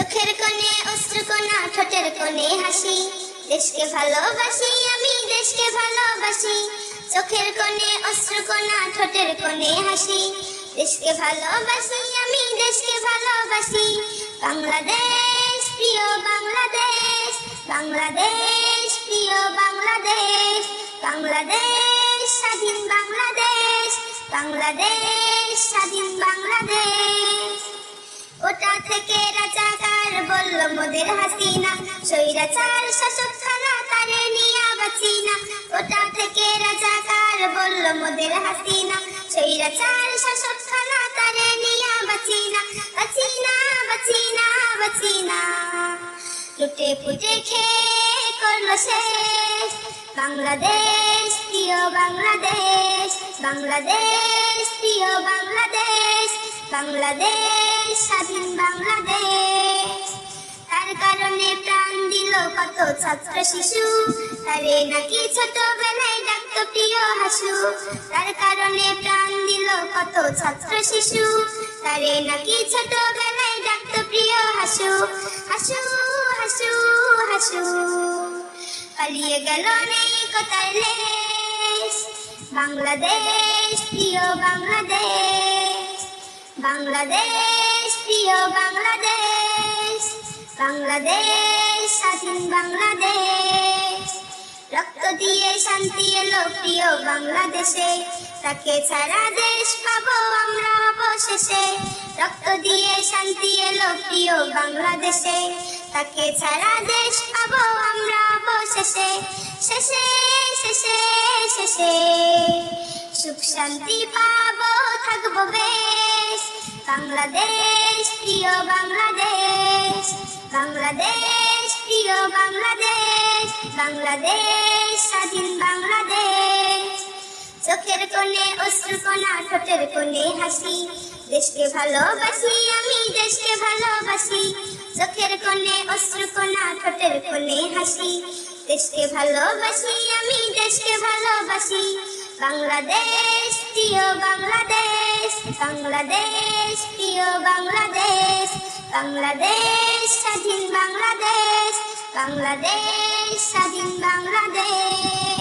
চোখের কোণে অশ্রুকণা, ঠোঁটের কোণে হাসি, দেশকে ভালোবাসি আমি, দেশকে ভালোবাসি। চোখের কোণে অশ্রুকণা, ঠোঁটের কোণে হাসি, দেশকে ভালোবাসি আমি, দেশকে ভালোবাসি। বাংলাদেশ প্রিয় বাংলাদেশ, বাংলাদেশ প্রিয় বাংলাদেশ, বাংলাদেশ স্বাধীন বাংলাদেশ, বাংলাদেশ স্বাধীন বাংলাদেশ। ওটা থেকে রাজাকার বলল মোদের হাসিনা, স্বৈরাচার শাসক খানা তারে নিয়া বাঁচি না। ওটা থেকে রাজাকার বলল মোদের হাসিনা, স্বৈরাচার শাসক খানা তারে নিয়া বাঁচি না, বাঁচি না, বাঁচি না, বাঁচি না। লুটে পুটে খেয়ে করলো শেষ বাংলাদেশ প্রিয় বাংলাদেশ, বাংলাদেশ প্রিয় বাংলাদেশ, বাংলাদেশ স্বাধীন বাংলাদেশ। তার কারণে প্রাণ দিল কত ছাত্র শিশু, তারে নাকি ছোটবেলায় ডাকতো প্রিয় হাসু। তার কারণে প্রাণ দিল কত ছাত্র শিশু, তারে নাকি ছোটবেলায় ডাকতো প্রিয় হাসু। হাসু হাসু হাসু পালিয়ে গেল নেই কোথায় লেশ বাংলাদেশ প্রিয় বাংলাদেশ, বাংলাদেশ প্রিয় বাংলাদেশ, বাংলাদেশ স্বাধীন বাংলাদেশ। রক্ত দিয়ে শান্তি এলো প্রিয় বাংলাদেশে, তাকে ছাড়া দেশ পাবো আমরা অবশেষে। রক্ত দিয়ে শান্তি এলো প্রিয় বাংলাদেশে, তাকে ছাড়া দেশ পাবো আমরা অবশেষে। শেষে শেষে শেষে সুখ শান্তি পাবো, থাকবো বেশ বাংলাদেশ প্রিয় বাংলাদেশ, বাংলাদেশ প্রিয় বাংলাদেশ, বাংলাদেশ স্বাধীন বাংলাদেশ। চোখের কোণে অশ্রুকণা, ঠোঁটের কোণে হাসি, দেশকে ভালোবাসি আমি, দেশকে ভালোবাসি। চোখের কোণে অশ্রুকণা, ঠোঁটের কোণে হাসি, দেশকে ভালোবাসি আমি, দেশকে ভালোবাসি। বাংলাদেশ প্রিয় বাংলাদেশ, বাংলাদেশ প্রিয় বাংলাদেশ, বাংলাদেশ স্বাধীন বাংলাদেশ, বাংলাদেশ স্বাধীন বাংলাদেশ।